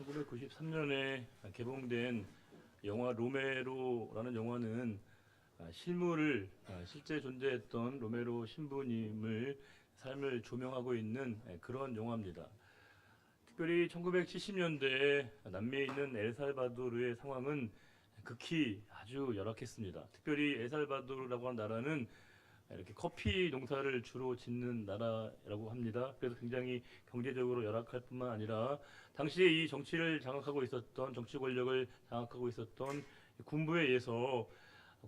1993년에 개봉된 영화 로메로라는 영화는 실물을 실제 존재했던 로메로 신부님을 삶을 조명하고 있는 그런 영화입니다. 특별히 1970년대에 남미에 있는 엘살바도르의 상황은 극히 아주 열악했습니다. 특별히 엘살바도르라고 하는 나라는 이렇게 커피 농사를 주로 짓는 나라라고 합니다. 그래서 굉장히 경제적으로 열악할 뿐만 아니라 당시에 이 정치를 장악하고 있었던 정치 권력을 장악하고 있었던 군부에 의해서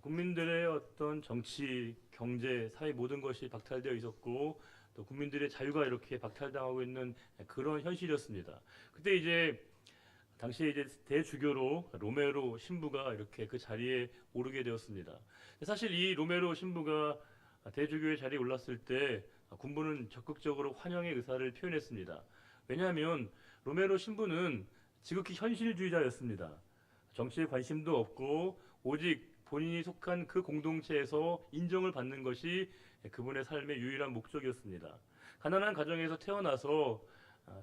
국민들의 어떤 정치, 경제, 사회 모든 것이 박탈되어 있었고 또 국민들의 자유가 이렇게 박탈당하고 있는 그런 현실이었습니다. 그때 이제 당시에 이제 대주교로 로메로 신부가 이렇게 그 자리에 오르게 되었습니다. 사실 이 로메로 신부가 대주교의 자리에 올랐을 때 군부는 적극적으로 환영의 의사를 표현했습니다. 왜냐하면 로메로 신부는 지극히 현실주의자였습니다. 정치에 관심도 없고 오직 본인이 속한 그 공동체에서 인정을 받는 것이 그분의 삶의 유일한 목적이었습니다. 가난한 가정에서 태어나서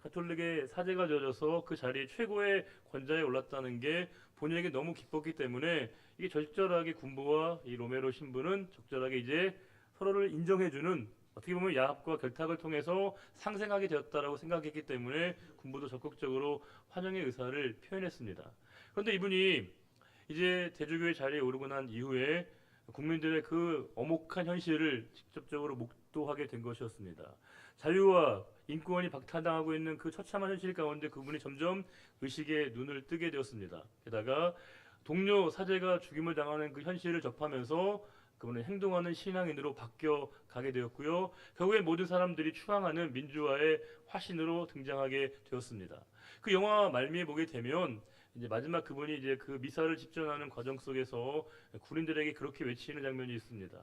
가톨릭의 사제가 되어서 그 자리에 최고의 권좌에 올랐다는 게 본인에게 너무 기뻤기 때문에 이게 적절하게 군부와 이 로메로 신부는 적절하게 이제 서로를 인정해주는 어떻게 보면 야합과 결탁을 통해서 상생하게 되었다라고 생각했기 때문에 군부도 적극적으로 환영의 의사를 표현했습니다. 그런데 이분이 이제 대주교의 자리에 오르고 난 이후에 국민들의 그 엄혹한 현실을 직접적으로 목도하게 된 것이었습니다. 자유와 인권이 박탈당하고 있는 그 처참한 현실 가운데 그분이 점점 의식의 눈을 뜨게 되었습니다. 게다가 동료 사제가 죽임을 당하는 그 현실을 접하면서 그분은 행동하는 신앙인으로 바뀌어 가게 되었고요. 결국에 모든 사람들이 추앙하는 민주화의 화신으로 등장하게 되었습니다. 그 영화 말미에 보게 되면 이제 마지막 그분이 이제 그 미사를 집전하는 과정 속에서 군인들에게 그렇게 외치는 장면이 있습니다.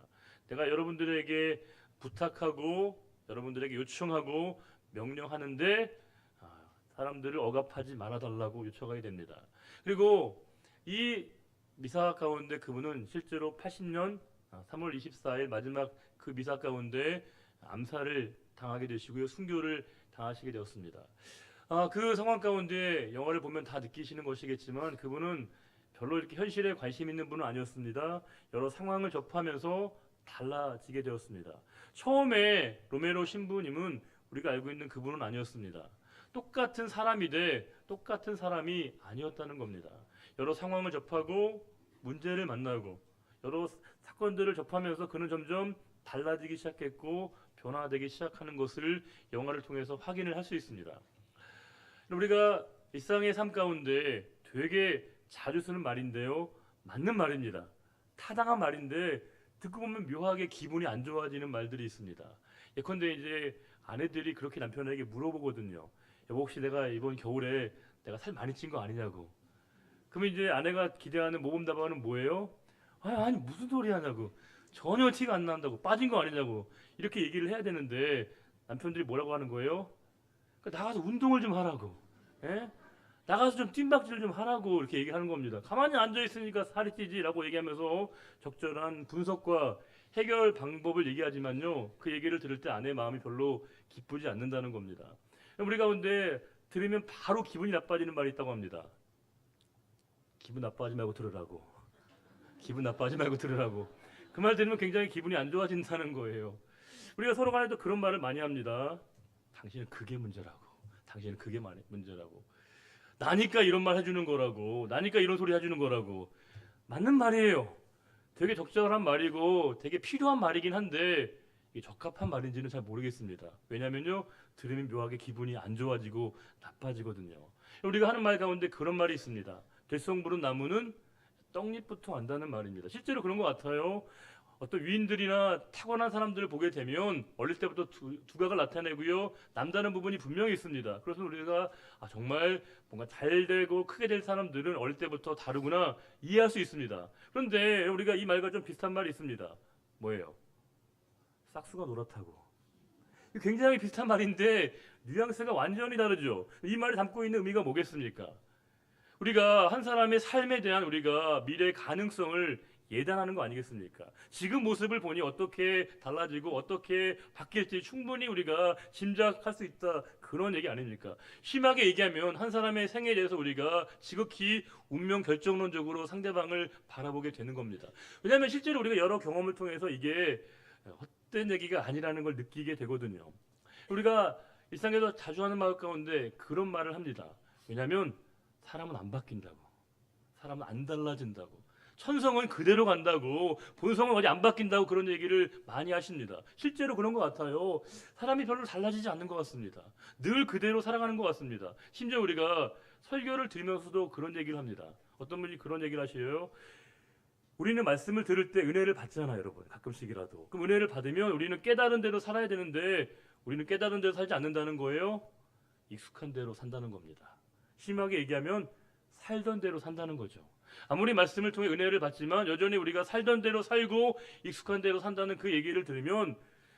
내가 여러분들에게 부탁하고 여러분들에게 요청하고 명령하는데 사람들을 억압하지 말아달라고 요청하게 됩니다. 그리고 이 미사 가운데 그분은 실제로 80년 3월 24일 마지막 그 미사 가운데 암살을 당하게 되시고요. 순교를 당하시게 되었습니다. 그 상황 가운데 영화를 보면 다 느끼시는 것이겠지만 그분은 별로 이렇게 현실에 관심 있는 분은 아니었습니다. 여러 상황을 접하면서 달라지게 되었습니다. 처음에 로메로 신부님은 우리가 알고 있는 그분은 아니었습니다. 똑같은 사람인데 똑같은 사람이 아니었다는 겁니다. 여러 상황을 접하고 문제를 만나고 여러 사건들을 접하면서 그는 점점 달라지기 시작했고 변화되기 시작하는 것을 영화를 통해서 확인을 할 수 있습니다. 우리가 일상의 삶 가운데 되게 자주 쓰는 말인데요. 맞는 말입니다. 타당한 말인데 듣고 보면 묘하게 기분이 안 좋아지는 말들이 있습니다. 예컨대 이제 아내들이 그렇게 남편에게 물어보거든요. 여보 혹시 내가 이번 겨울에 내가 살 많이 찐 거 아니냐고. 그러면 이제 아내가 기대하는 모범답안은 뭐예요? 아니 무슨 소리 하냐고. 전혀 티가 안 난다고. 빠진 거 아니냐고. 이렇게 얘기를 해야 되는데 남편들이 뭐라고 하는 거예요? 나가서 운동을 좀 하라고. 예? 나가서 좀 뜀박질 좀 하라고 이렇게 얘기하는 겁니다. 가만히 앉아 있으니까 살이 찌지라고 얘기하면서 적절한 분석과 해결 방법을 얘기하지만요. 그 얘기를 들을 때 아내의 마음이 별로 기쁘지 않는다는 겁니다. 우리 가운데 들으면 바로 기분이 나빠지는 말이 있다고 합니다. 기분 나빠하지 말고 들으라고. 기분 나빠하지 말고 들으라고. 그 말 들으면 굉장히 기분이 안 좋아진다는 거예요. 우리가 서로 간에도 그런 말을 많이 합니다. 당신은 그게 문제라고. 당신은 그게 문제라고. 나니까 이런 말 해주는 거라고. 나니까 이런 소리 해주는 거라고. 맞는 말이에요. 되게 적절한 말이고 되게 필요한 말이긴 한데 이게 적합한 말인지는 잘 모르겠습니다. 왜냐면요. 들으면 묘하게 기분이 안 좋아지고 나빠지거든요. 우리가 하는 말 가운데 그런 말이 있습니다. 될성 부른 나무는 떡잎부터 안다는 말입니다. 실제로 그런 것 같아요. 어떤 위인들이나 타고난 사람들을 보게 되면 어릴 때부터 두각을 나타내고요. 남다른 부분이 분명히 있습니다. 그래서 우리가 정말 뭔가 잘 되고 크게 될 사람들은 어릴 때부터 다르구나 이해할 수 있습니다. 그런데 우리가 이 말과 좀 비슷한 말이 있습니다. 뭐예요? 싹수가 노랗다고. 굉장히 비슷한 말인데 뉘앙스가 완전히 다르죠. 이 말이 담고 있는 의미가 뭐겠습니까? 우리가 한 사람의 삶에 대한 우리가 미래의 가능성을 예단하는 거 아니겠습니까? 지금 모습을 보니 어떻게 달라지고 어떻게 바뀔지 충분히 우리가 짐작할 수 있다. 그런 얘기 아닙니까? 심하게 얘기하면 한 사람의 생에 대해서 우리가 지극히 운명 결정론적으로 상대방을 바라보게 되는 겁니다. 왜냐하면 실제로 우리가 여러 경험을 통해서 이게 헛된 얘기가 아니라는 걸 느끼게 되거든요. 우리가 일상에서 자주 하는 말 가운데 그런 말을 합니다. 왜냐하면 사람은 안 바뀐다고. 사람은 안 달라진다고. 천성은 그대로 간다고, 본성은 어디 안 바뀐다고 그런 얘기를 많이 하십니다. 실제로 그런 것 같아요. 사람이 별로 달라지지 않는 것 같습니다. 늘 그대로 살아가는 것 같습니다. 심지어 우리가 설교를 들으면서도 그런 얘기를 합니다. 어떤 분이 그런 얘기를 하셔요. 우리는 말씀을 들을 때 은혜를 받잖아요, 여러분. 가끔씩이라도. 그럼 은혜를 받으면 우리는 깨달은 대로 살아야 되는데 우리는 깨달은 대로 살지 않는다는 거예요. 익숙한 대로 산다는 겁니다. 심하게 얘기하면 살던 대로 산다는 거죠. 아무리 말씀을 통해 은혜를 받지만 여전히 우리가 살던 대로 살고 익숙한 대로 산다는 그 얘기를 들으면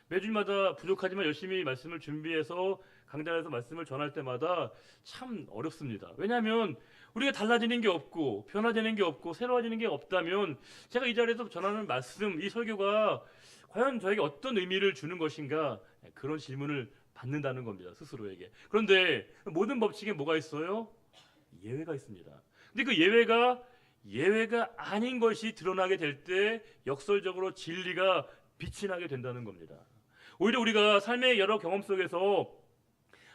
매주마다 부족하지만 열심히 말씀을 준비해서 강단에서 말씀을 전할 때마다 참 어렵습니다. 왜냐하면 우리가 달라지는 게 없고 변화되는 게 없고 새로워지는 게 없다면 제가 이 자리에서 전하는 말씀, 이 설교가 과연 저에게 어떤 의미를 주는 것인가, 그런 질문을 받는다는 겁니다. 스스로에게. 그런데 모든 법칙에 뭐가 있어요? 예외가 있습니다. 근데 그 예외가 아닌 것이 드러나게 될 때 역설적으로 진리가 빛이 나게 된다는 겁니다. 오히려 우리가 삶의 여러 경험 속에서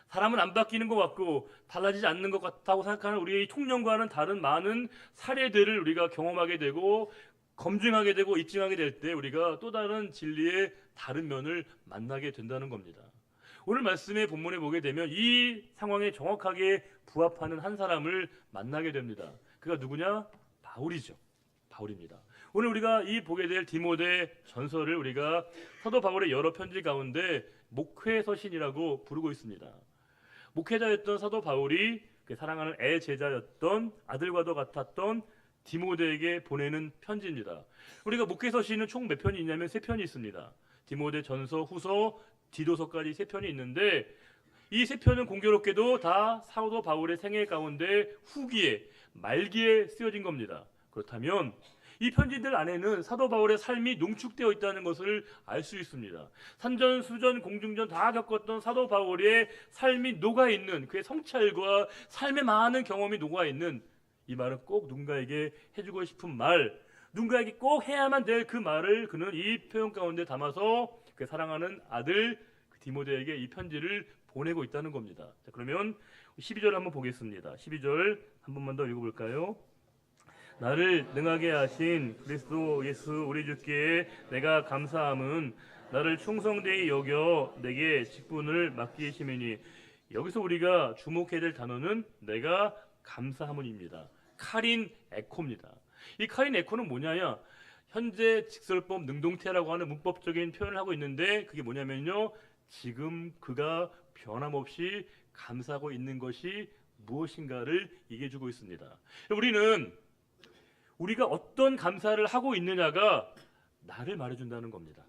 사람은 안 바뀌는 것 같고 달라지지 않는 것 같다고 생각하는 우리의 통념과는 다른 많은 사례들을 우리가 경험하게 되고 검증하게 되고 입증하게 될 때 우리가 또 다른 진리의 다른 면을 만나게 된다는 겁니다. 오늘 말씀의 본문에 보게 되면 이 상황에 정확하게 부합하는 한 사람을 만나게 됩니다. 그가 누구냐? 바울이죠. 바울입니다. 오늘 우리가 이 보게 될 디모데 전서를 우리가 사도 바울의 여러 편지 가운데 목회서신이라고 부르고 있습니다. 목회자였던 사도 바울이 사랑하는 애 제자였던 아들과도 같았던 디모데에게 보내는 편지입니다. 우리가 목회서신은 총 몇 편이 있냐면 3편이 있습니다. 디모데 전서, 후서, 디도서까지 3편이 있는데 이 3편은 공교롭게도 다 사도 바울의 생애 가운데 후기에 말기에 쓰여진 겁니다. 그렇다면 이 편지들 안에는 사도 바울의 삶이 농축되어 있다는 것을 알 수 있습니다. 산전, 수전, 공중전 다 겪었던 사도 바울의 삶이 녹아있는, 그의 성찰과 삶의 많은 경험이 녹아있는, 이 말은 꼭 누군가에게 해주고 싶은 말, 누군가에게 꼭 해야만 될 그 말을 그는 이 표현 가운데 담아서 그 사랑하는 아들 디모데에게 이 편지를 보내고 있다는 겁니다. 자, 그러면 12절 한번 보겠습니다. 12절 한 번만 더 읽어볼까요? 나를 능하게 하신 그리스도 예수 우리 주께 내가 감사함은 나를 충성되이 여겨 내게 직분을 맡기심이니. 여기서 우리가 주목해야 될 단어는 내가 감사함은입니다. 카린 에코입니다. 이 카린 에코는 뭐냐면 현재 직설법 능동태라고 하는 문법적인 표현을 하고 있는데 그게 뭐냐면요, 지금 그가 변함없이 감사하고 있는 것이 무엇인가를 얘기해주고 있습니다. 우리가 어떤 감사를 하고 있느냐가 나를 말해준다는 겁니다.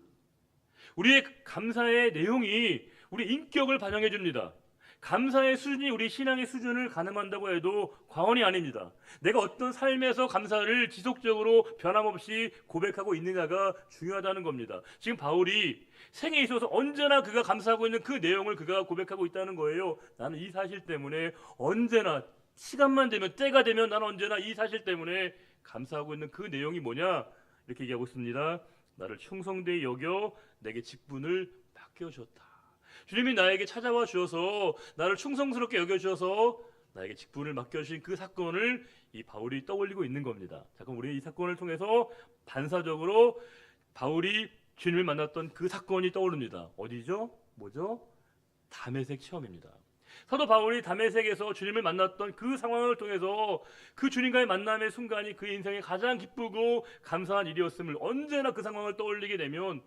우리의 감사의 내용이 우리 인격을 반영해 줍니다. 감사의 수준이 우리 신앙의 수준을 가늠한다고 해도 과언이 아닙니다. 내가 어떤 삶에서 감사를 지속적으로 변함없이 고백하고 있느냐가 중요하다는 겁니다. 지금 바울이 생에 있어서 언제나 그가 감사하고 있는 그 내용을 그가 고백하고 있다는 거예요. 나는 이 사실 때문에 언제나 시간만 되면, 때가 되면 나는 언제나 이 사실 때문에 감사하고 있는 그 내용이 뭐냐? 이렇게 얘기하고 있습니다. 나를 충성되이 여겨 내게 직분을 맡겨주었다. 주님이 나에게 찾아와 주셔서 나를 충성스럽게 여겨주셔서 나에게 직분을 맡겨주신 그 사건을 이 바울이 떠올리고 있는 겁니다. 자, 그럼 우리 이 사건을 통해서 반사적으로 바울이 주님을 만났던 그 사건이 떠오릅니다. 어디죠? 뭐죠? 다메섹 체험입니다. 사도 바울이 다메섹에서 주님을 만났던 그 상황을 통해서 그 주님과의 만남의 순간이 그 인생의 가장 기쁘고 감사한 일이었음을 언제나 그 상황을 떠올리게 되면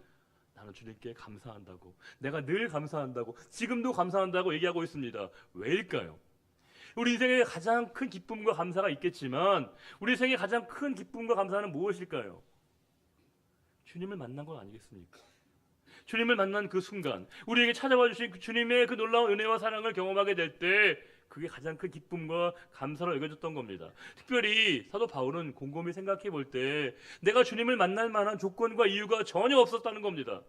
나는 주님께 감사한다고, 내가 늘 감사한다고, 지금도 감사한다고 얘기하고 있습니다. 왜일까요? 우리 인생에 가장 큰 기쁨과 감사가 있겠지만 우리 인생의 가장 큰 기쁨과 감사는 무엇일까요? 주님을 만난 건 아니겠습니까? 주님을 만난 그 순간, 우리에게 찾아와 주신 그 주님의 그 놀라운 은혜와 사랑을 경험하게 될 때 그게 가장 큰 기쁨과 감사로 여겨졌던 겁니다. 특별히 사도 바울은 곰곰이 생각해 볼 때 내가 주님을 만날 만한 조건과 이유가 전혀 없었다는 겁니다.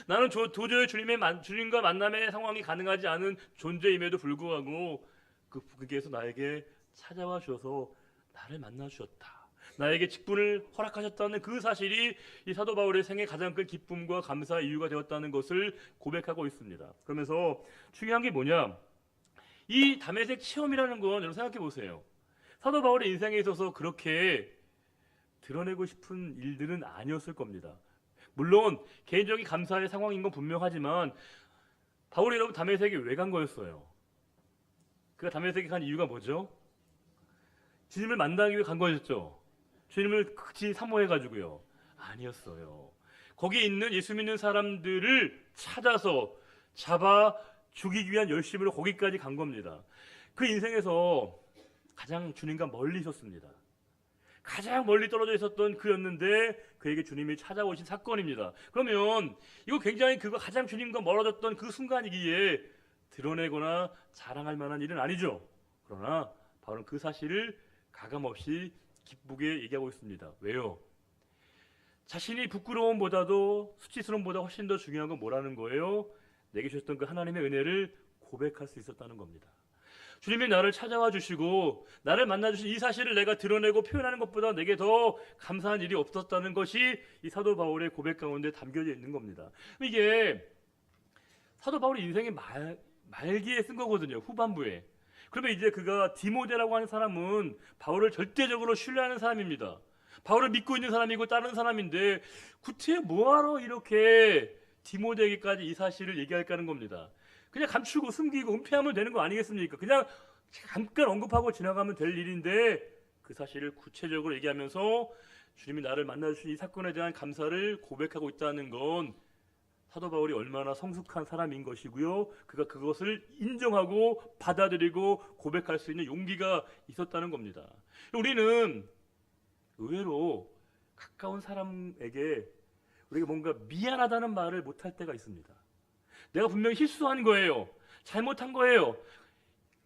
나는 도저히 주님과 만남의 상황이 가능하지 않은 존재임에도 불구하고 그께서 나에게 찾아와 주셔서 나를 만나 주셨다. 나에게 직분을 허락하셨다는 그 사실이 이 사도 바울의 생애 가장 큰 기쁨과 감사의 이유가 되었다는 것을 고백하고 있습니다. 그러면서 중요한 게 뭐냐? 이 다메섹 체험이라는 건 여러분 생각해 보세요. 사도 바울의 인생에 있어서 그렇게 드러내고 싶은 일들은 아니었을 겁니다. 물론 개인적인 감사의 상황인 건 분명하지만 바울이 여러분 다메섹에 왜 간 거였어요? 그가 다메섹에 간 이유가 뭐죠? 주님을 만나기 위해 간 거였죠. 주님을 극히 사모해가지고요. 아니었어요. 거기 있는 예수 믿는 사람들을 찾아서 잡아 죽이기 위한 열심으로 거기까지 간 겁니다. 그 인생에서 가장 주님과 멀리 있었습니다. 가장 멀리 떨어져 있었던 그였는데 그에게 주님이 찾아오신 사건입니다. 그러면 이거 굉장히 그가 가장 주님과 멀어졌던 그 순간이기에 드러내거나 자랑할 만한 일은 아니죠. 그러나 바울은 그 사실을 가감없이 기쁘게 얘기하고 있습니다. 왜요? 자신이 부끄러움보다도 수치스러움보다 훨씬 더 중요한 건 뭐라는 거예요? 내게 주셨던 그 하나님의 은혜를 고백할 수 있었다는 겁니다. 주님이 나를 찾아와 주시고 나를 만나 주신 이 사실을 내가 드러내고 표현하는 것보다 내게 더 감사한 일이 없었다는 것이 이 사도 바울의 고백 가운데 담겨져 있는 겁니다. 이게 사도 바울의 인생의 말기에 쓴 거거든요. 후반부에. 그러면 이제 그가 디모데라고 하는 사람은 바울을 절대적으로 신뢰하는 사람입니다. 바울을 믿고 있는 사람이고 따르는 사람인데 구태여 뭐하러 이렇게 디모데에게까지 이 사실을 얘기할까 하는 겁니다. 그냥 감추고 숨기고 은폐하면 되는 거 아니겠습니까? 그냥 잠깐 언급하고 지나가면 될 일인데 그 사실을 구체적으로 얘기하면서 주님이 나를 만나주신 이 사건에 대한 감사를 고백하고 있다는 건 사도 바울이 얼마나 성숙한 사람인 것이고요. 그가 그것을 인정하고 받아들이고 고백할 수 있는 용기가 있었다는 겁니다. 우리는 의외로 가까운 사람에게 우리가 뭔가 미안하다는 말을 못할 때가 있습니다. 내가 분명히 실수한 거예요. 잘못한 거예요.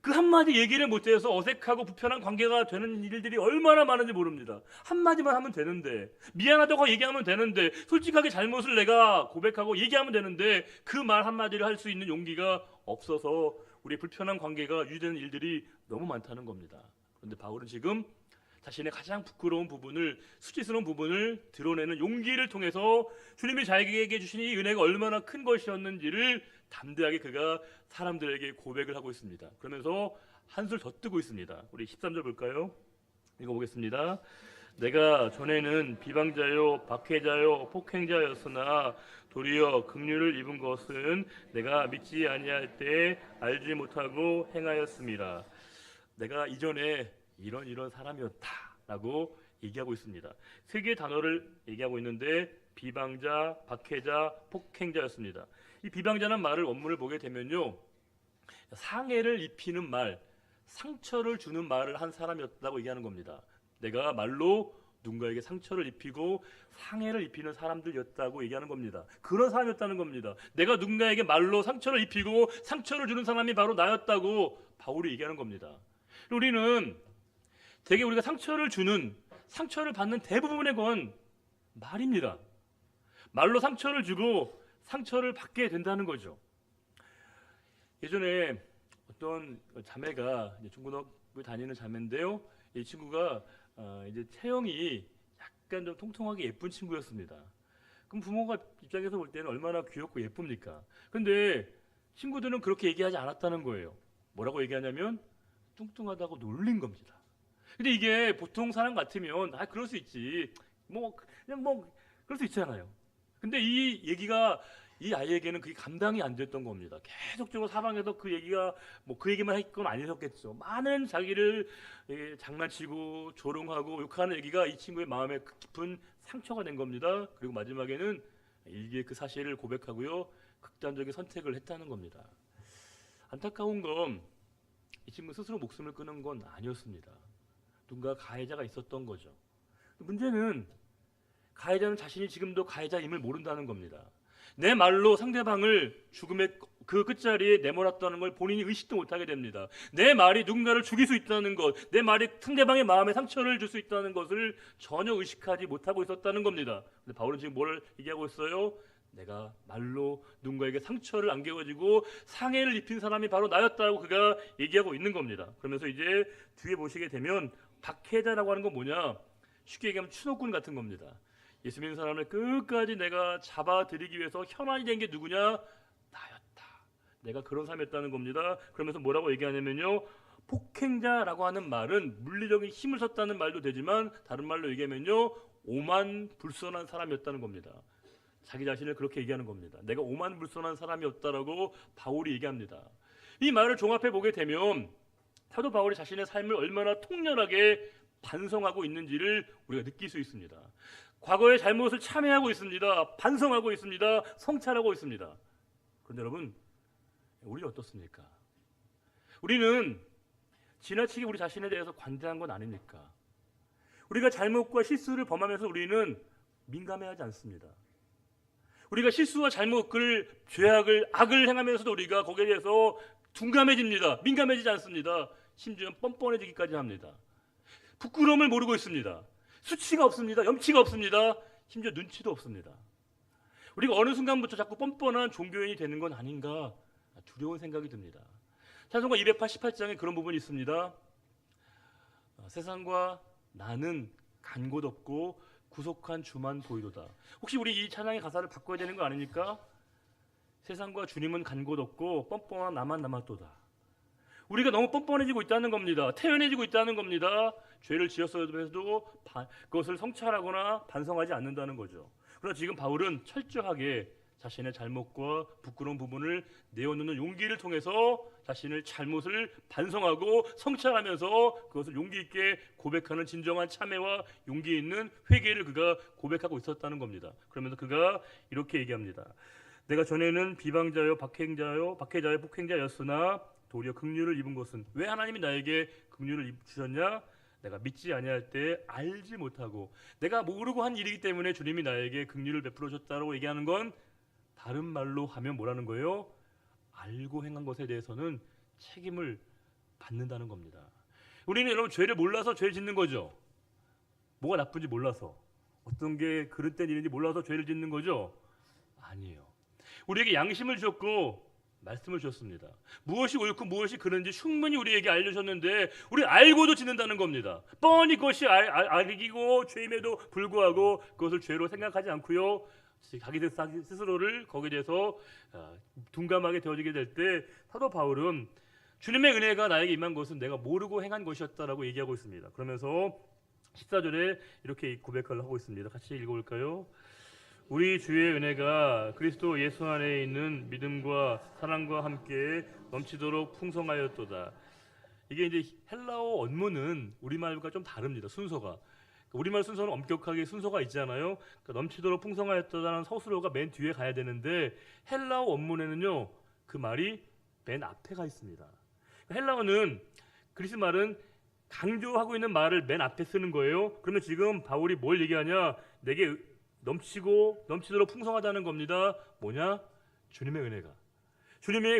그 한마디 얘기를 못해서 어색하고 불편한 관계가 되는 일들이 얼마나 많은지 모릅니다. 한마디만 하면 되는데, 미안하다고 얘기하면 되는데, 솔직하게 잘못을 내가 고백하고 얘기하면 되는데 그 말 한마디를 할 수 있는 용기가 없어서 우리 불편한 관계가 유지되는 일들이 너무 많다는 겁니다. 그런데 바울은 지금 자신의 가장 부끄러운 부분을, 수치스러운 부분을 드러내는 용기를 통해서 주님이 자기에게 주신 이 은혜가 얼마나 큰 것이었는지를 담대하게 그가 사람들에게 고백을 하고 있습니다. 그러면서 한술 더 뜨고 있습니다. 우리 13절 볼까요? 읽어보겠습니다. 내가 전에는 비방자요 박해자요 폭행자였으나 도리어 긍휼을 입은 것은 내가 믿지 아니할 때 알지 못하고 행하였습니다. 내가 이전에 이런 사람이었다라고 얘기하고 있습니다. 세 개의 단어를 얘기하고 있는데 비방자, 박해자, 폭행자였습니다. 이 비방자는 말을 원문을 보게 되면요, 상해를 입히는 말, 상처를 주는 말을 한 사람이었다고 얘기하는 겁니다. 내가 말로 누군가에게 상처를 입히고 상해를 입히는 사람들이었다고 얘기하는 겁니다. 그런 사람이었다는 겁니다. 내가 누군가에게 말로 상처를 입히고 상처를 주는 사람이 바로 나였다고 바울이 얘기하는 겁니다. 우리는 되게 우리가 상처를 받는 대부분의 건 말입니다. 말로 상처를 주고 상처를 받게 된다는 거죠. 예전에 어떤 자매가 중고등학교 다니는 자매인데요. 이 친구가 이제 체형이 약간 좀 통통하게 예쁜 친구였습니다. 그럼 부모가 입장에서 볼 때는 얼마나 귀엽고 예쁩니까? 근데 친구들은 그렇게 얘기하지 않았다는 거예요. 뭐라고 얘기하냐면 뚱뚱하다고 놀린 겁니다. 근데 이게 보통 사람 같으면 그럴 수 있지. 그럴 수 있잖아요. 근데 이 얘기가 이 아이에게는 그게 감당이 안 됐던 겁니다. 계속적으로 사방에서 그 얘기만 했건 아니었겠죠. 많은 자기를 장난치고 조롱하고 욕하는 얘기가 이 친구의 마음에 깊은 상처가 된 겁니다. 그리고 마지막에는 일기에 그 사실을 고백하고요, 극단적인 선택을 했다는 겁니다. 안타까운 건 이 친구 스스로 목숨을 끊은 건 아니었습니다. 누군가 가해자가 있었던 거죠. 문제는 가해자는 자신이 지금도 가해자임을 모른다는 겁니다. 내 말로 상대방을 죽음에 그 끝자리에 내몰았다는 걸 본인이 의식도 못하게 됩니다. 내 말이 누군가를 죽일 수 있다는 것, 내 말이 상대방의 마음에 상처를 줄 수 있다는 것을 전혀 의식하지 못하고 있었다는 겁니다. 근데 바울은 지금 뭘 얘기하고 있어요? 내가 말로 누군가에게 상처를 안겨가지고 상해를 입힌 사람이 바로 나였다고 그가 얘기하고 있는 겁니다. 그러면서 이제 뒤에 보시게 되면 박해자라고 하는 건 뭐냐? 쉽게 얘기하면 추노꾼 같은 겁니다. 예수 믿는 사람을 끝까지 내가 잡아들이기 위해서 혈안이 된 게 누구냐? 나였다. 내가 그런 사람이었다는 겁니다. 그러면서 뭐라고 얘기하냐면요, 폭행자라고 하는 말은 물리적인 힘을 썼다는 말도 되지만 다른 말로 얘기하면요, 오만불선한 사람이었다는 겁니다. 자기 자신을 그렇게 얘기하는 겁니다. 내가 오만불선한 사람이었다라고 바울이 얘기합니다. 이 말을 종합해 보게 되면 사도 바울이 자신의 삶을 얼마나 통렬하게 반성하고 있는지를 우리가 느낄 수 있습니다. 과거의 잘못을 참회하고 있습니다. 반성하고 있습니다. 성찰하고 있습니다. 그런데 여러분, 우리 어떻습니까? 우리는 지나치게 우리 자신에 대해서 관대한 건 아닙니까? 우리가 잘못과 실수를 범하면서 우리는 민감해하지 않습니다. 우리가 실수와 잘못을, 죄악을, 악을 행하면서도 우리가 거기에 대해서 둔감해집니다. 민감해지지 않습니다. 심지어 뻔뻔해지기까지 합니다. 부끄러움을 모르고 있습니다. 수치가 없습니다. 염치가 없습니다. 심지어 눈치도 없습니다. 우리가 어느 순간부터 자꾸 뻔뻔한 종교인이 되는 건 아닌가 두려운 생각이 듭니다. 찬송가 288장에 그런 부분이 있습니다. 세상과 나는 간 곳 없고 구속한 주만 보이도다. 혹시 우리 이 찬양의 가사를 바꿔야 되는 거 아닙니까? 세상과 주님은 간 곳 없고 뻔뻔한 나만 남았도다. 우리가 너무 뻔뻔해지고 있다는 겁니다. 태연해지고 있다는 겁니다. 죄를 지었어도 그것을 성찰하거나 반성하지 않는다는 거죠. 그러나 지금 바울은 철저하게 자신의 잘못과 부끄러운 부분을 내어놓는 용기를 통해서 자신의 잘못을 반성하고 성찰하면서 그것을 용기 있게 고백하는 진정한 참회와 용기 있는 회개를 그가 고백하고 있었다는 겁니다. 그러면서 그가 이렇게 얘기합니다. 내가 전에는 비방자요 박해자요 폭행자였으나 도리어 긍휼을 입은 것은, 왜 하나님이 나에게 긍휼을 주셨냐? 내가 믿지 아니할 때 알지 못하고 내가 모르고 한 일이기 때문에 주님이 나에게 긍휼을 베풀어 줬다고 얘기하는 건, 다른 말로 하면 뭐라는 거예요? 알고 행한 것에 대해서는 책임을 받는다는 겁니다. 우리는 여러분 죄를 몰라서 죄를 짓는 거죠. 뭐가 나쁜지 몰라서, 어떤 게 그릇된 일인지 몰라서 죄를 짓는 거죠. 아니에요. 우리에게 양심을 주셨고 말씀을 주셨습니다. 무엇이 옳고 무엇이 그른지 충분히 우리에게 알려주셨는데 우리 알고도 짓는다는 겁니다. 뻔히 그것이 악이고 죄임에도 불구하고 그것을 죄로 생각하지 않고요, 자기 스스로를 거기에 대해서 둔감하게 되어지게 될 때 사도 바울은 주님의 은혜가 나에게 임한 것은 내가 모르고 행한 것이었다라고 얘기하고 있습니다. 그러면서 14절에 이렇게 고백을 하고 있습니다. 같이 읽어볼까요? 우리 주의 은혜가 그리스도 예수 안에 있는 믿음과 사랑과 함께 넘치도록 풍성하였도다. 이게 이제 헬라어 원문은 우리말과 좀 다릅니다. 순서가. 우리말 순서는 엄격하게 순서가 있잖아요. 그러니까 넘치도록 풍성하였다는 서술어가 맨 뒤에 가야 되는데 헬라어 원문에는요, 그 말이 맨 앞에 가 있습니다. 헬라어는, 그리스 말은 강조하고 있는 말을 맨 앞에 쓰는 거예요. 그러면 지금 바울이 뭘 얘기하냐? 내게 넘치도록 풍성하다는 겁니다. 뭐냐? 주님의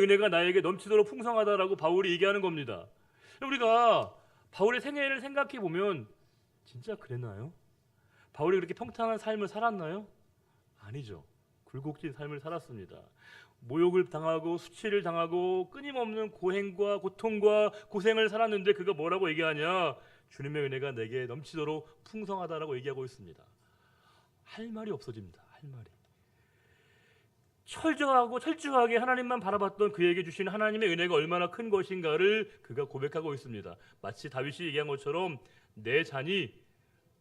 은혜가 나에게 넘치도록 풍성하다라고 바울이 얘기하는 겁니다. 우리가 바울의 생애를 생각해 보면 진짜 그랬나요? 바울이 그렇게 평탄한 삶을 살았나요? 아니죠. 굴곡진 삶을 살았습니다. 모욕을 당하고 수치를 당하고 끊임없는 고행과 고통과 고생을 살았는데 그가 뭐라고 얘기하냐? 주님의 은혜가 내게 넘치도록 풍성하다라고 얘기하고 있습니다. 할 말이 없어집니다. 할 말이. 철저하게 하나님만 바라봤던 그에게 주신 하나님의 은혜가 얼마나 큰 것인가를 그가 고백하고 있습니다. 마치 다윗이 얘기한 것처럼 내 잔이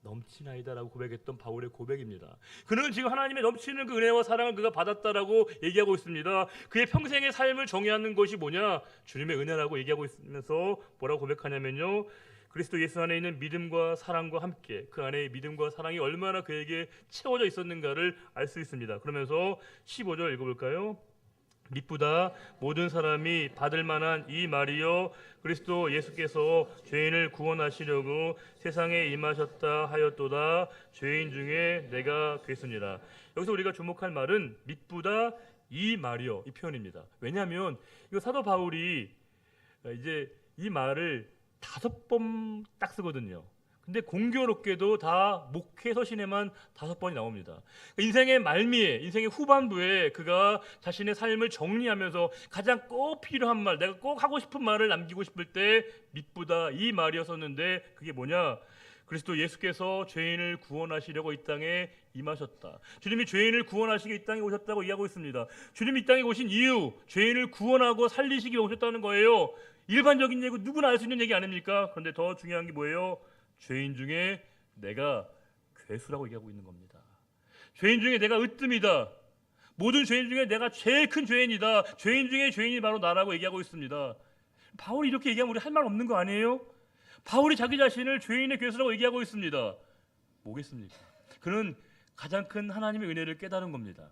넘치나이다라고 고백했던 바울의 고백입니다. 그는 지금 하나님의 넘치는 그 은혜와 사랑을 그가 받았다라고 얘기하고 있습니다. 그의 평생의 삶을 정의하는 것이 뭐냐? 주님의 은혜라고 얘기하고 있으면서 뭐라고 고백하냐면요, 그리스도 예수 안에 있는 믿음과 사랑과 함께, 그 안에 믿음과 사랑이 얼마나 그에게 채워져 있었는가를 알 수 있습니다. 그러면서 15절 읽어볼까요? 미쁘다 모든 사람이 받을 만한 이 말이여, 그리스도 예수께서 죄인을 구원하시려고 세상에 임하셨다 하였도다. 죄인 중에 내가 됐습니다. 여기서 우리가 주목할 말은 미쁘다 이 말이요, 이 표현입니다. 왜냐하면 이거 사도 바울이 이제 이 말을 5번 딱 쓰거든요. 근데 공교롭게도 다 목회 서신에만 5번이 나옵니다. 인생의 말미에, 인생의 후반부에 그가 자신의 삶을 정리하면서 가장 꼭 필요한 말, 내가 꼭 하고 싶은 말을 남기고 싶을 때 밑보다 이 말이었었는데, 그게 뭐냐? 그리스도 예수께서 죄인을 구원하시려고 이 땅에 임하셨다. 주님이 죄인을 구원하시기 이 땅에 오셨다고 이야기하고 있습니다. 주님이 이 땅에 오신 이유, 죄인을 구원하고 살리시기 위해 오셨다는 거예요. 일반적인 얘기, 누구나 알 수 있는 얘기 아닙니까? 그런데 더 중요한 게 뭐예요? 죄인 중에 내가 괴수라고 얘기하고 있는 겁니다. 죄인 중에 내가 으뜸이다. 모든 죄인 중에 내가 제일 큰 죄인이다. 죄인 중에 죄인이 바로 나라고 얘기하고 있습니다. 바울이 이렇게 얘기하면 우리 할 말 없는 거 아니에요? 바울이 자기 자신을 죄인의 괴수라고 얘기하고 있습니다. 뭐겠습니까? 그는 가장 큰 하나님의 은혜를 깨달은 겁니다.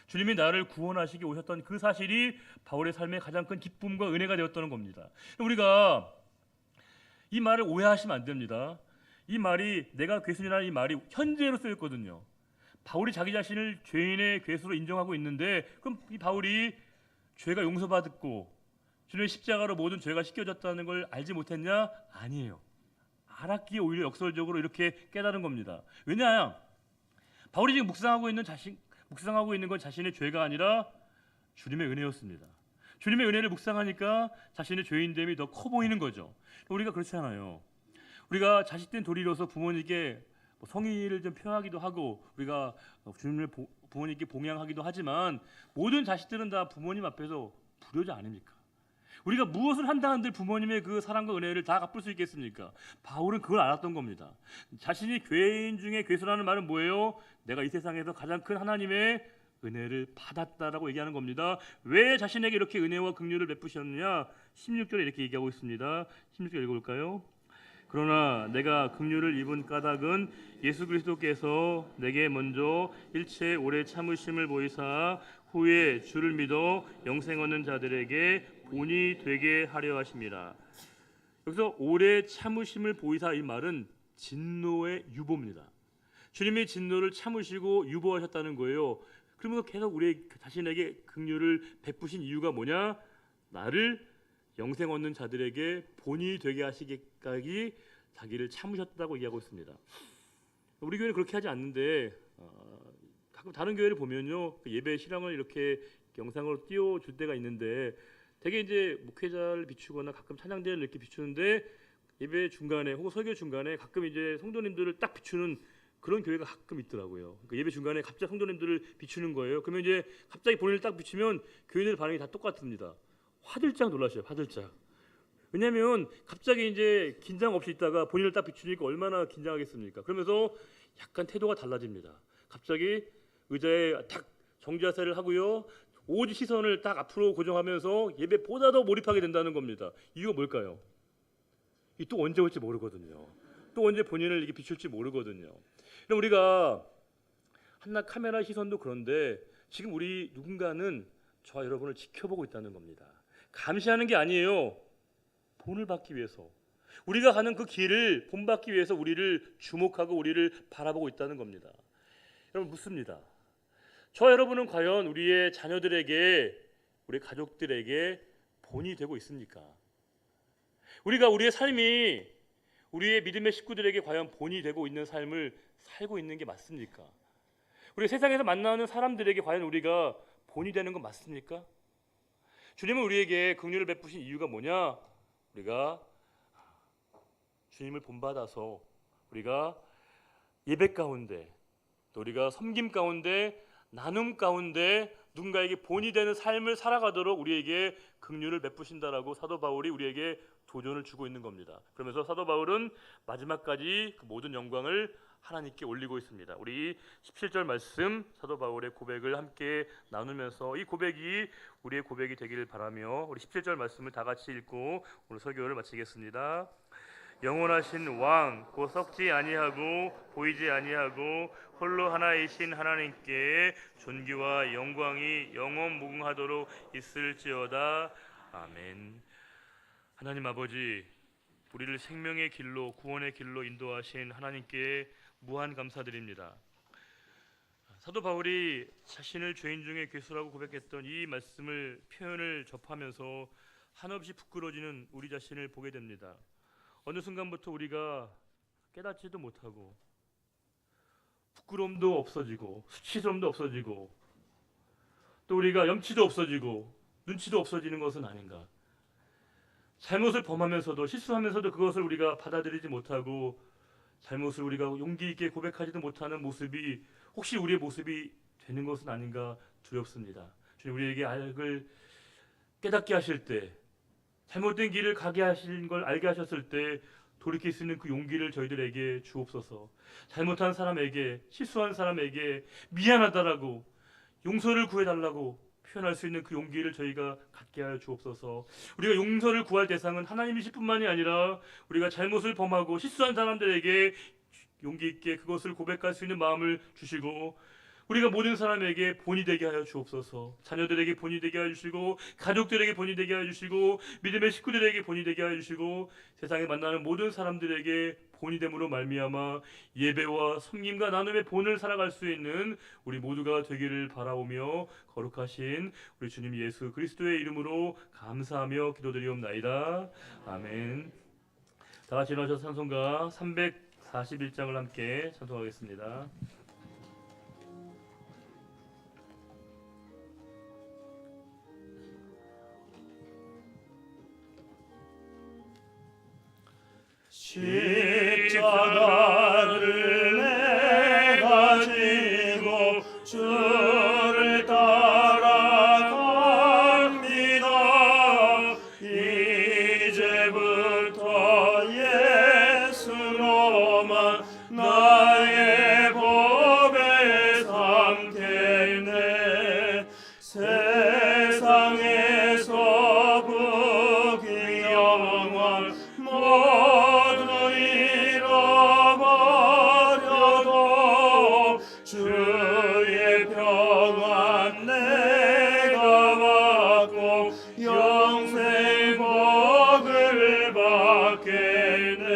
주님이 나를 구원하시기 오셨던 그 사실이 바울의 삶의 가장 큰 기쁨과 은혜가 되었다는 겁니다. 우리가 이 말을 오해하시면 안 됩니다. 이 말이, 내가 괴수라는 이 말이 현재로 쓰였거든요. 바울이 자기 자신을 죄인의 괴수로 인정하고 있는데, 그럼 이 바울이 죄가 용서받았고 주님의 십자가로 모든 죄가 씻겨졌다는 걸 알지 못했냐? 아니에요. 알았기에 오히려 역설적으로 이렇게 깨달은 겁니다. 왜냐? 바울이 지금 묵상하고 있는 건 자신의 죄가 아니라 주님의 은혜였습니다. 주님의 은혜를 묵상하니까 자신의 죄인됨이 더 커 보이는 거죠. 우리가 그렇지 않아요. 우리가 자식된 도리로서 부모님께 성의를 좀 표하기도 하고, 우리가 주님을 부모님께 봉양하기도 하지만, 모든 자식들은 다 부모님 앞에서 불효자 아닙니까? 우리가 무엇을 한다 한들 부모님의 그 사랑과 은혜를 다 갚을 수 있겠습니까? 바울은 그걸 알았던 겁니다. 자신이 죄인 중에 괴수라는 말은 뭐예요? 내가 이 세상에서 가장 큰 하나님의 은혜를 받았다라고 얘기하는 겁니다. 왜 자신에게 이렇게 은혜와 긍휼을 베푸셨느냐? 16절에 이렇게 얘기하고 있습니다. 16절 읽어볼까요? 그러나 내가 긍휼을 입은 까닭은 예수 그리스도께서 내게 먼저 일체 오래 참으심을 보이사 후에 주를 믿어 영생 얻는 자들에게 본이 되게 하려 하심이라. 여기서 오래 참으심을 보이사, 이 말은 진노의 유보입니다. 주님이 진노를 참으시고 유보하셨다는 거예요. 그러면서 계속 우리 자신에게 긍휼을 베푸신 이유가 뭐냐? 나를 영생 얻는 자들에게 본이 되게 하시기까지 자기를 참으셨다고 얘기하고 있습니다. 우리 교회는 그렇게 하지 않는데, 가끔 다른 교회를 보면요, 예배 실황을 이렇게 영상으로 띄워줄 때가 있는데, 되게 이제 목회자를 비추거나 가끔 찬양대를 이렇게 비추는데, 예배 중간에 혹은 설교 중간에 가끔 이제 성도님들을 딱 비추는 그런 교회가 가끔 있더라고요. 그러니까 예배 중간에 갑자기 성도님들을 비추는 거예요. 그러면 이제 갑자기 본인을 딱 비추면 교인들 반응이 다 똑같습니다. 화들짝 놀라셔요. 화들짝. 왜냐하면 갑자기 이제 긴장 없이 있다가 본인을 딱 비추니까 얼마나 긴장하겠습니까? 그러면서 약간 태도가 달라집니다. 갑자기 의자에 딱 정지자세를 하고요, 오직 시선을 딱 앞으로 고정하면서 예배보다 더 몰입하게 된다는 겁니다. 이유가 뭘까요? 이 또 언제 올지 모르거든요. 또 언제 본인을 이렇게 비출지 모르거든요. 그럼 우리가 한낱 카메라 시선도 그런데, 지금 우리 누군가는 저와 여러분을 지켜보고 있다는 겁니다. 감시하는 게 아니에요. 본을 받기 위해서, 우리가 가는 그 길을 본받기 위해서 우리를 주목하고 우리를 바라보고 있다는 겁니다. 여러분, 묻습니다. 저와 여러분은 과연 우리의 자녀들에게, 우리 가족들에게 본이 되고 있습니까? 우리가 우리의 삶이 우리의 믿음의 식구들에게 과연 본이 되고 있는 삶을 살고 있는 게 맞습니까? 우리 세상에서 만나는 사람들에게 과연 우리가 본이 되는 건 맞습니까? 주님은 우리에게 긍휼을 베푸신 이유가 뭐냐? 우리가 주님을 본받아서 우리가 예배 가운데, 또 우리가 섬김 가운데, 나눔 가운데 누군가에게 본이 되는 삶을 살아가도록 우리에게 긍휼을 베푸신다라고 사도 바울이 우리에게 도전을 주고 있는 겁니다. 그러면서 사도 바울은 마지막까지 그 모든 영광을 하나님께 올리고 있습니다. 우리 17절 말씀, 사도 바울의 고백을 함께 나누면서 이 고백이 우리의 고백이 되기를 바라며, 우리 17절 말씀을 다 같이 읽고 오늘 설교를 마치겠습니다. 영원하신 왕 곧 썩지 아니하고 보이지 아니하고 홀로 하나이신 하나님께 존귀와 영광이 영원 무궁하도록 있을지어다. 아멘. 하나님 아버지, 우리를 생명의 길로, 구원의 길로 인도하신 하나님께 무한 감사드립니다. 사도 바울이 자신을 죄인 중에 괴수라고 고백했던 이 말씀을 표현을 접하면서 한없이 부끄러워지는 우리 자신을 보게 됩니다. 어느 순간부터 우리가 깨닫지도 못하고 부끄러움도 없어지고 수치스러움도 없어지고 또 우리가 염치도 없어지고 눈치도 없어지는 것은 아닌가. 잘못을 범하면서도 실수하면서도 그것을 우리가 받아들이지 못하고 잘못을 우리가 용기 있게 고백하지도 못하는 모습이 혹시 우리의 모습이 되는 것은 아닌가 두렵습니다. 주님 우리에게 악을 깨닫게 하실 때 잘못된 길을 가게 하신 걸 알게 하셨을 때 돌이킬 수 있는 그 용기를 저희들에게 주옵소서. 잘못한 사람에게 실수한 사람에게 미안하다라고 용서를 구해달라고 표현할 수 있는 그 용기를 저희가 갖게 하여 주옵소서. 우리가 용서를 구할 대상은 하나님이실 뿐만이 아니라 우리가 잘못을 범하고 실수한 사람들에게 용기 있게 그것을 고백할 수 있는 마음을 주시고 우리가 모든 사람에게 본이 되게 하여 주옵소서. 자녀들에게 본이 되게 하여 주시고 가족들에게 본이 되게 하여 주시고 믿음의 식구들에게 본이 되게 하여 주시고 세상에 만나는 모든 사람들에게 본이 됨으로 말미암아 예배와 섬김과 나눔의 본을 살아갈 수 있는 우리 모두가 되기를 바라오며 거룩하신 우리 주님 예수 그리스도의 이름으로 감사하며 기도드리옵나이다. 아멘. 다 같이 일어나셔서 찬송가 341장을 함께 찬송하겠습니다. 십자가를 내가 지고 주를 따라갑니다. 이제부터 예수로만 나의 법에 삼겠네. 세상에서 부귀영화 주의 평안 내가 받고 영생 복을 받겠네.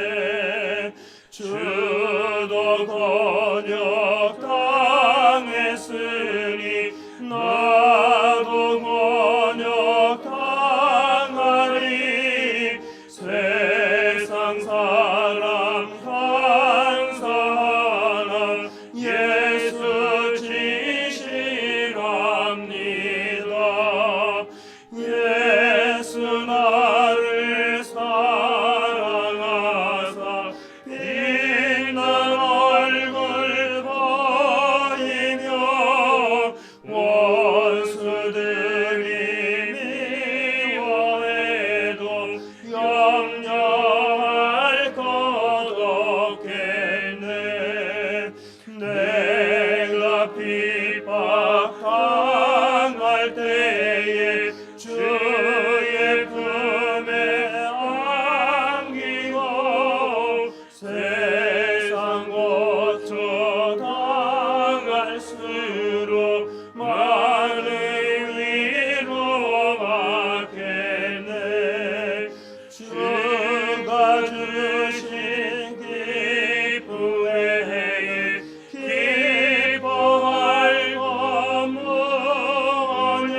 주도 번역 당했으니 나도 번역 당하리. 세상 사람 간사하나 예수 진실합니다. 예수 나를 사랑하사 빛난 얼굴 보이며 원수들이 미워해도 염려할 것 없겠네. 내가 핍박당할 때에 주의 품에 안기고 세상 고초 당할수록 많은 위로 받겠네. 주가 주신 기쁨의 해에 기뻐할 것 뭐냐.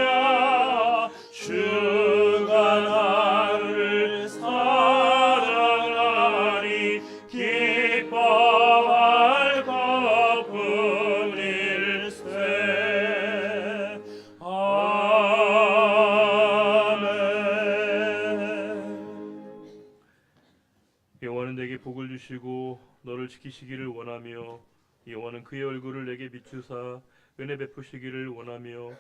주가 나를 사랑하니 기뻐할 것뿐일세. 아멘. 여호와는 내게 복을 주시고 너를 지키시기를 원하며 여호와는 그의 얼굴을 내게 비추사 은혜 베푸시기를 원하며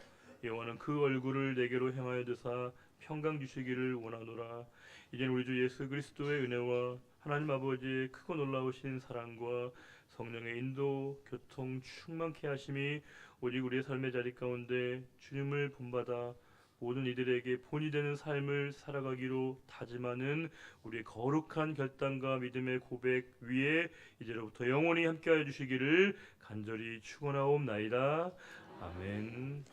여호와는 그 얼굴을 내게로 향하여 드사 평강 주시기를 원하노라. 이제는 우리 주 예수 그리스도의 은혜와 하나님 아버지의 크고 놀라우신 사랑과 성령의 인도 교통 충만케 하심이 오직 우리의 삶의 자리 가운데 주님을 본받아 모든 이들에게 본이 되는 삶을 살아가기로 다짐하는 우리의 거룩한 결단과 믿음의 고백 위에 이제로부터 영원히 함께하여 주시기를 간절히 축원하옵나이다. 아멘.